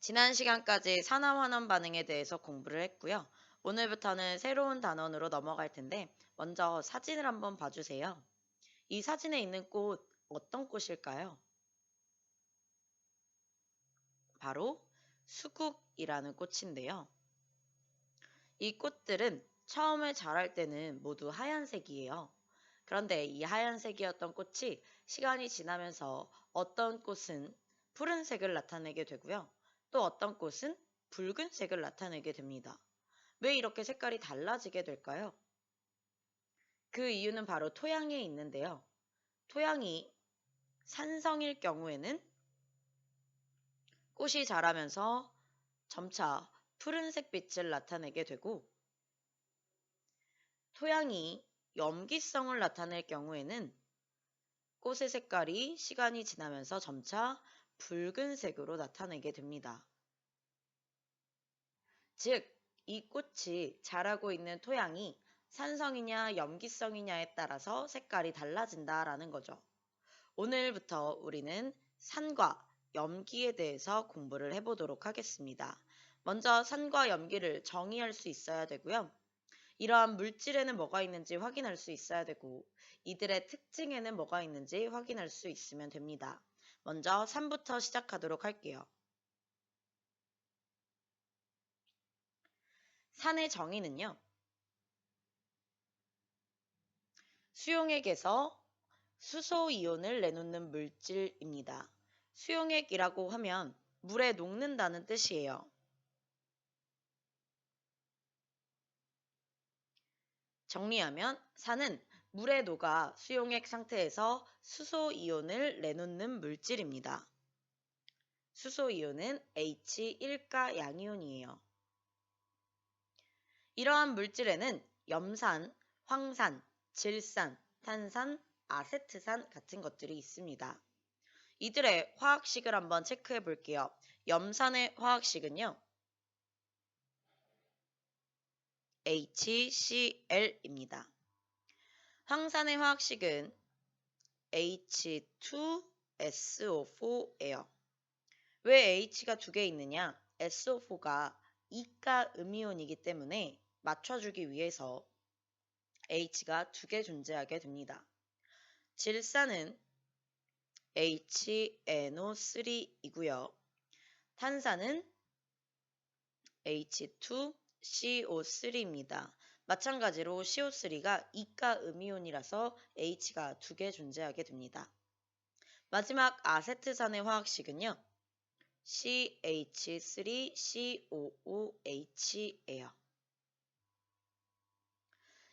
지난 시간까지 산화환원 반응에 대해서 공부를 했고요. 오늘부터는 새로운 단원으로 넘어갈 텐데 먼저 사진을 한번 봐주세요. 이 사진에 있는 꽃 어떤 꽃일까요? 바로 수국이라는 꽃인데요. 이 꽃들은 처음에 자랄 때는 모두 하얀색이에요. 그런데 이 하얀색이었던 꽃이 시간이 지나면서 어떤 꽃은 푸른색을 나타내게 되고요. 또 어떤 꽃은 붉은색을 나타내게 됩니다. 왜 이렇게 색깔이 달라지게 될까요? 그 이유는 바로 토양에 있는데요. 토양이 산성일 경우에는 꽃이 자라면서 점차 푸른색 빛을 나타내게 되고, 토양이 염기성을 나타낼 경우에는 꽃의 색깔이 시간이 지나면서 점차 붉은색으로 나타내게 됩니다. 즉, 이 꽃이 자라고 있는 토양이 산성이냐 염기성이냐에 따라서 색깔이 달라진다라는 거죠. 오늘부터 우리는 산과 염기에 대해서 공부를 해보도록 하겠습니다. 먼저 산과 염기를 정의할 수 있어야 되고요. 이러한 물질에는 뭐가 있는지 확인할 수 있어야 되고, 이들의 특징에는 뭐가 있는지 확인할 수 있으면 됩니다. 먼저 산부터 시작하도록 할게요. 산의 정의는요, 수용액에서 수소이온을 내놓는 물질입니다. 수용액이라고 하면 물에 녹는다는 뜻이에요. 정리하면 산은 물에 녹아 수용액 상태에서 수소이온을 내놓는 물질입니다. 수소이온은 H1가 양이온이에요. 이러한 물질에는 염산, 황산, 질산, 탄산, 아세트산 같은 것들이 있습니다. 이들의 화학식을 한번 체크해 볼게요. 염산의 화학식은요, HCl입니다. 황산의 화학식은 H2SO4예요. 왜 H가 두 개 있느냐? SO4가 이가 음이온이기 때문에 맞춰주기 위해서 H가 두 개 존재하게 됩니다. 질산은 HNO3이고요. 탄산은 H2CO3입니다. 마찬가지로 CO3가 이가 음이온이라서 H가 두 개 존재하게 됩니다. 마지막 아세트산의 화학식은요, CH3COOH예요.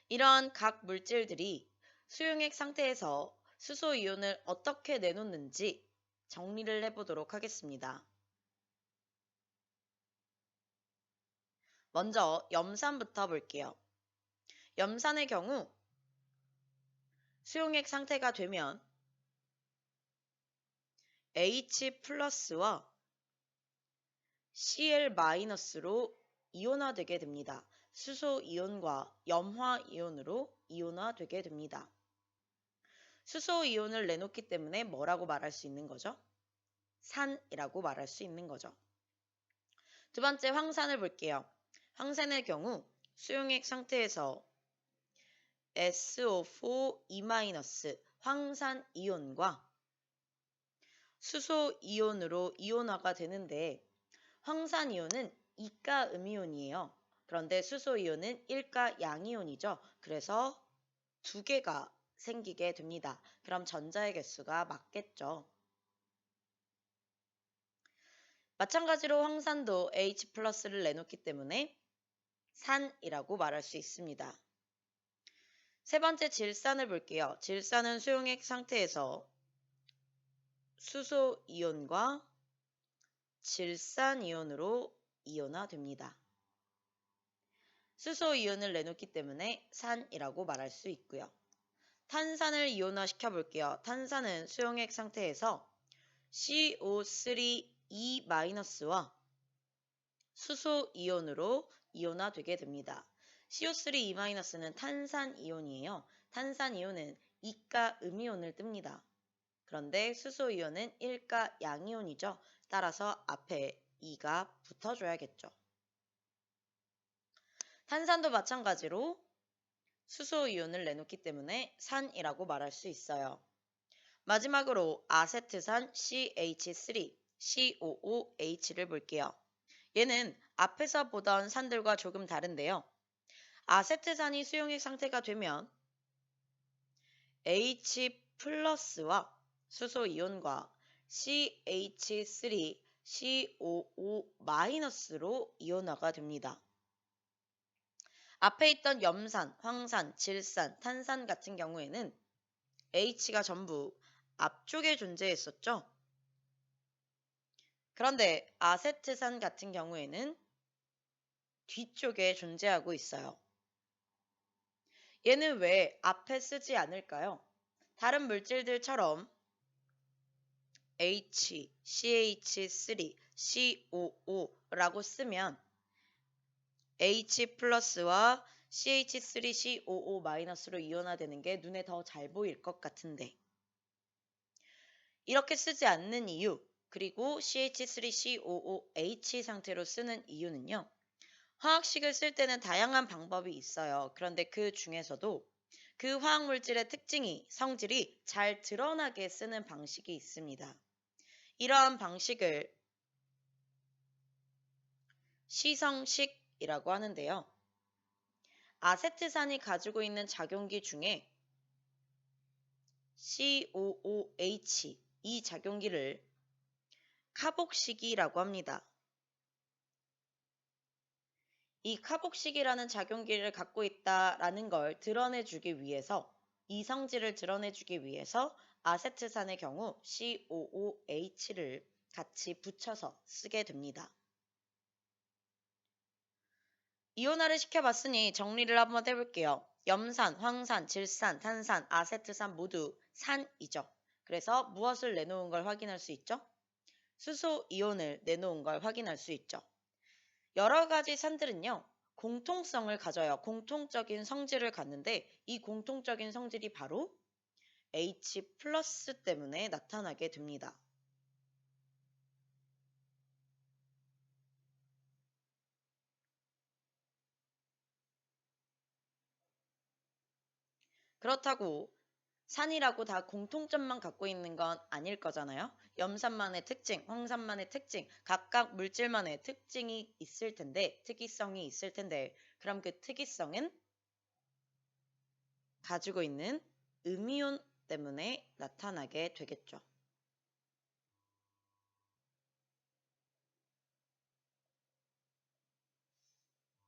이러한 각 물질들이 수용액 상태에서 수소이온을 어떻게 내놓는지 정리를 해보도록 하겠습니다. 먼저 염산부터 볼게요. 염산의 경우 수용액 상태가 되면 H 플러스와 Cl-로 이온화되게 됩니다. 수소이온과 염화이온으로 이온화되게 됩니다. 수소이온을 내놓기 때문에 뭐라고 말할 수 있는 거죠? 산이라고 말할 수 있는 거죠. 두 번째 황산을 볼게요. 황산의 경우 수용액 상태에서 SO4E- 황산이온과 수소이온으로 이온화가 되는데, 황산이온은 이가 음이온이에요. 그런데 수소이온은 일가 양이온이죠. 그래서 두 개가 생기게 됩니다. 그럼 전자의 개수가 맞겠죠. 마찬가지로 황산도 H+를 내놓기 때문에 산이라고 말할 수 있습니다. 세 번째 질산을 볼게요. 질산은 수용액 상태에서 수소이온과 질산이온으로 이온화됩니다. 수소이온을 내놓기 때문에 산이라고 말할 수 있고요. 탄산을 이온화시켜 볼게요. 탄산은 수용액 상태에서 CO3E-와 수소이온으로 이온화되게 됩니다. CO3E-는 탄산이온이에요. 탄산이온은 이가 음이온을 띱니다. 그런데 수소이온은 일가 양이온이죠. 따라서 앞에 E가 붙어줘야겠죠. 탄산도 마찬가지로 수소 이온을 내놓기 때문에 산이라고 말할 수 있어요. 마지막으로 아세트산 CH3, COOH를 볼게요. 얘는 앞에서 보던 산들과 조금 다른데요. 아세트산이 수용액 상태가 되면 H 플러스와 수소 이온과 CH3, COO 마이너스로 이온화가 됩니다. 앞에 있던 염산, 황산, 질산, 탄산 같은 경우에는 H가 전부 앞쪽에 존재했었죠. 그런데 아세트산 같은 경우에는 뒤쪽에 존재하고 있어요. 얘는 왜 앞에 쓰지 않을까요? 다른 물질들처럼 H, CH3, COO라고 쓰면 H 플러스와 CH3COO 마이너스로 이온화되는 게 눈에 더 잘 보일 것 같은데 이렇게 쓰지 않는 이유 그리고 CH3COOH 상태로 쓰는 이유는요. 화학식을 쓸 때는 다양한 방법이 있어요. 그런데 그 중에서도 그 화학물질의 특징이 성질이 잘 드러나게 쓰는 방식이 있습니다. 이러한 방식을 시성식이라고 하는데요. 아세트산이 가지고 있는 작용기 중에 COOH 이 작용기를 카복식이라고 합니다. 이 카복식이라는 작용기를 갖고 있다라는 걸 드러내주기 위해서 이 성질을 드러내주기 위해서 아세트산의 경우 COOH를 같이 붙여서 쓰게 됩니다. 이온화를 시켜봤으니 정리를 한번 해볼게요. 염산, 황산, 질산, 탄산, 아세트산 모두 산이죠. 그래서 무엇을 내놓은 걸 확인할 수 있죠? 수소 이온을 내놓은 걸 확인할 수 있죠. 여러 가지 산들은요. 공통성을 가져요. 공통적인 성질을 갖는데 이 공통적인 성질이 바로 H 플러스 때문에 나타나게 됩니다. 그렇다고 산이라고 다 공통점만 갖고 있는 건 아닐 거잖아요. 염산만의 특징, 황산만의 특징, 각각 물질만의 특징이 있을 텐데, 특이성이 있을 텐데, 그럼 그 특이성은 가지고 있는 음이온 때문에 나타나게 되겠죠.